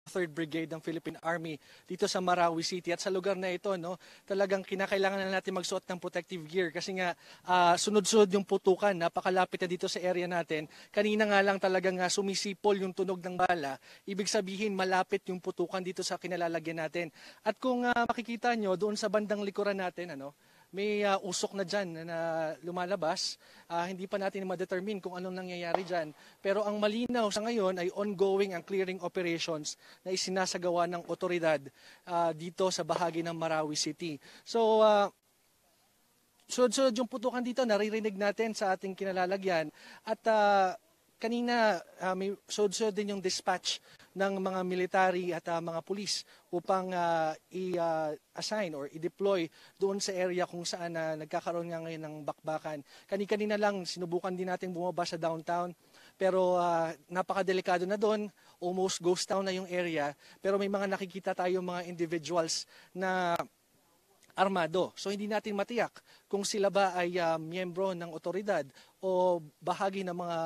3rd Brigade ng Philippine Army dito sa Marawi City. At sa lugar na ito, no, talagang kinakailangan na natin magsuot ng protective gear kasi nga sunod-sunod yung putukan, napakalapit na dito sa area natin. Kanina nga lang talagang sumisipol yung tunog ng bala. Ibig sabihin malapit yung putukan dito sa kinalalagyan natin. At kung makikita nyo doon sa bandang likuran natin, may usok na dyan na lumalabas. Hindi pa natin ma-determine kung anong nangyayari dyan. Pero ang malinaw sa ngayon ay ongoing ang clearing operations na isinasagawa ng otoridad dito sa bahagi ng Marawi City. So, sunod-sunod yung putukan dito, naririnig natin sa ating kinalalagyan. At kanina may sunod-sunod din yung dispatch ng mga military at mga pulis upang i-assign or i-deploy doon sa area kung saan nagkakaroon nga ngayon ng bakbakan. Kanina lang sinubukan din natin bumaba sa downtown pero napakadelikado na doon, almost ghost town na yung area, pero may mga nakikita tayo mga individuals na armado. So hindi natin matiyak kung sila ba ay miyembro ng otoridad o bahagi ng mga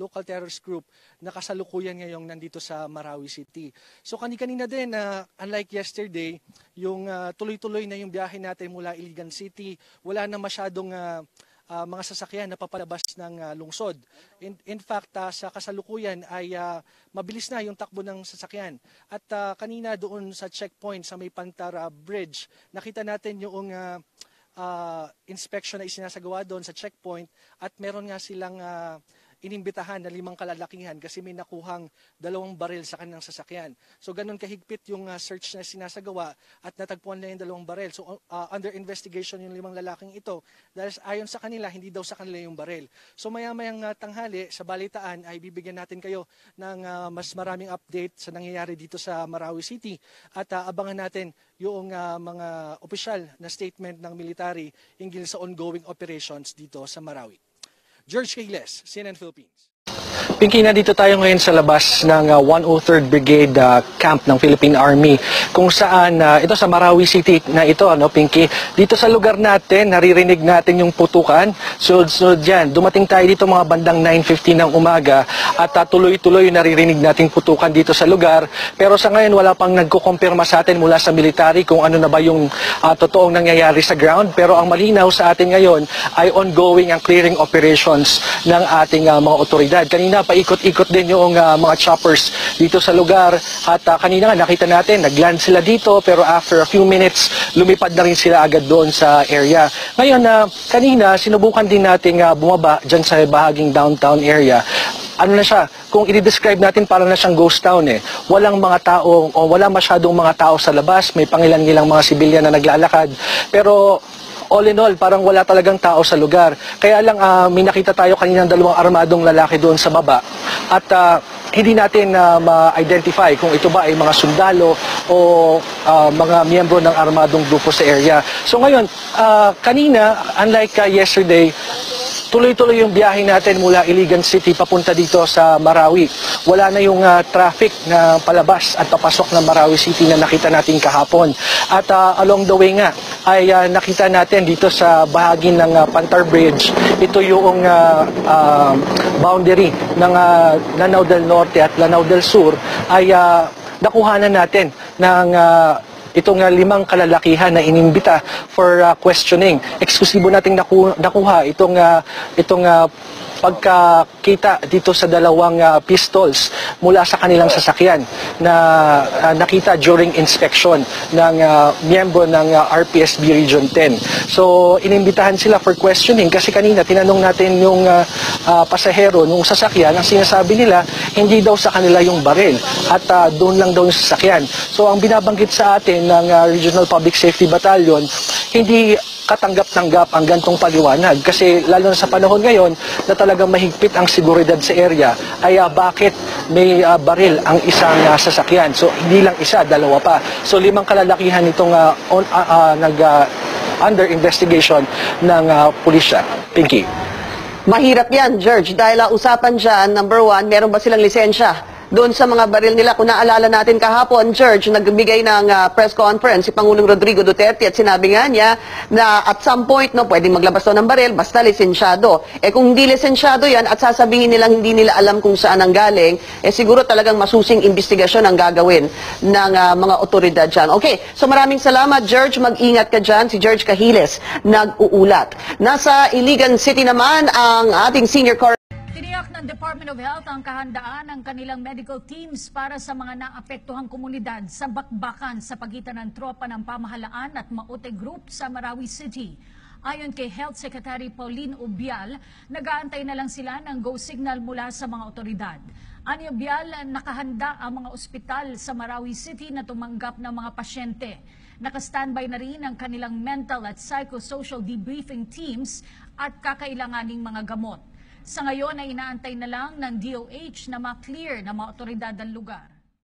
local terrorist group na kasalukuyan ngayong nandito sa Marawi City. So kanina din, unlike yesterday, yung tuloy-tuloy na yung biyahe natin mula Iligan City, wala na masyadong mga sasakyan na papalabas ng lungsod. In fact, sa kasalukuyan ay mabilis na yung takbo ng sasakyan. At kanina doon sa checkpoint sa may Pantara Bridge, nakita natin yung inspection na isinasagawa doon sa checkpoint at meron nga silang inimbitahan na 5 kalalakihan kasi may nakuhang 2 baril sa kanilang sasakyan. So ganun kahigpit yung search na sinasagawa at natagpuan na yung 2 baril. So under investigation yung 5 lalaking ito dahil ayon sa kanila, hindi daw sa kanila yung baril. So maya-mayang tanghali sa balitaan ay bibigyan natin kayo ng mas maraming update sa nangyayari dito sa Marawi City at abangan natin yung mga opisyal na statement ng military hinggil sa ongoing operations dito sa Marawi. George Cahiles, CNN Philippines. Pinky, nandito tayo ngayon sa labas ng 103rd Brigade Camp ng Philippine Army kung saan ito sa Marawi City na ito, Pinky. Dito sa lugar natin, naririnig natin yung putukan. Sunod-sunod yan. Dumating tayo dito mga bandang 9:50 ng umaga at tuloy-tuloy naririnig natin putukan dito sa lugar. Pero sa ngayon, wala pang nagkukumpirma sa atin mula sa military kung ano na ba yung totoong nangyayari sa ground. Pero ang malinaw sa atin ngayon ay ongoing ang clearing operations ng ating mga otoridad. Kanina paikot-ikot din yung mga choppers dito sa lugar at kanina nga nakita natin nagland sila dito pero after a few minutes lumipad na rin sila agad doon sa area. Ngayon kanina sinubukan din nating bumaba dyan sa bahaging downtown area. Ano na siya, kung i-describe natin para na siyang ghost town Walang mga tao o wala masyadong mga tao sa labas, may pangilan-ngilang mga sibilyan na naglalakad pero all in all, parang wala talagang tao sa lugar. Kaya lang may nakita tayo kanina ng 2 armadong lalaki doon sa baba. At hindi natin ma-identify kung ito ba ay mga sundalo o mga miyembro ng armadong grupo sa area. So ngayon, kanina, unlike yesterday, tuloy-tuloy yung biyahe natin mula Iligan City papunta dito sa Marawi. Wala na yung traffic na palabas at papasok ng Marawi City na nakita natin kahapon. At along the way nga ay nakita natin dito sa bahagi ng Pantar Bridge, ito yung boundary ng Lanao del Norte at Lanao del Sur ay nakuhanan natin ng itong 5 kalalakihan na inimbita for questioning. Eksklusibo nating nakuha itong pagkakita dito sa 2 pistols mula sa kanilang sasakyan na nakita during inspection ng miyembro ng RPSB Region 10. So, inimbitahan sila for questioning kasi kanina tinanong natin yung pasahero nung sasakyan, ang sinasabi nila, hindi daw sa kanila yung baril at doon lang daw yung sasakyan. So, ang binabanggit sa atin ng Regional Public Safety Battalion, hindi katanggap-tanggap ang gantong paliwanag kasi lalo na sa panahon ngayon na talagang mahigpit ang seguridad sa area ay bakit may baril ang isang sasakyan. So hindi lang isa, 2 pa. So 5 kalalakihan itong under investigation ng pulisya. Pinky. Mahirap yan, George, dahil usapan dyan, number 1, meron ba silang lisensya doon sa mga baril nila. Kung naalala natin kahapon, George, nagbigay ng press conference si Pangulong Rodrigo Duterte at sinabi nga niya na at some point, no, pwedeng maglabas daw ng baril, basta lisensyado. Kung hindi lisensyado yan at sasabihin nilang hindi nila alam kung saan ang galing, siguro talagang masusing investigasyon ang gagawin ng mga otoridad dyan. Okay, so maraming salamat, George. Mag-ingat ka dyan. Si George Cahiles, nag-uulat. Nasa Iligan City naman ang ating senior Tiniyak ng Department of Health ang kahandaan ng kanilang medical teams para sa mga naapektuhang komunidad sa bakbakan sa pagitan ng tropa ng pamahalaan at Maute Group sa Marawi City. Ayon kay Health Secretary Pauline Ubial, nag-aantay na lang sila ng go signal mula sa mga otoridad. Ani Ubial, nakahanda ang mga ospital sa Marawi City na tumanggap ng mga pasyente. Naka-standby na rin ang kanilang mental at psychosocial debriefing teams at kakailanganing mga gamot. Sa ngayon ay inaantay na lang ng DOH na ma-clear ng mga otoridad ang lugar.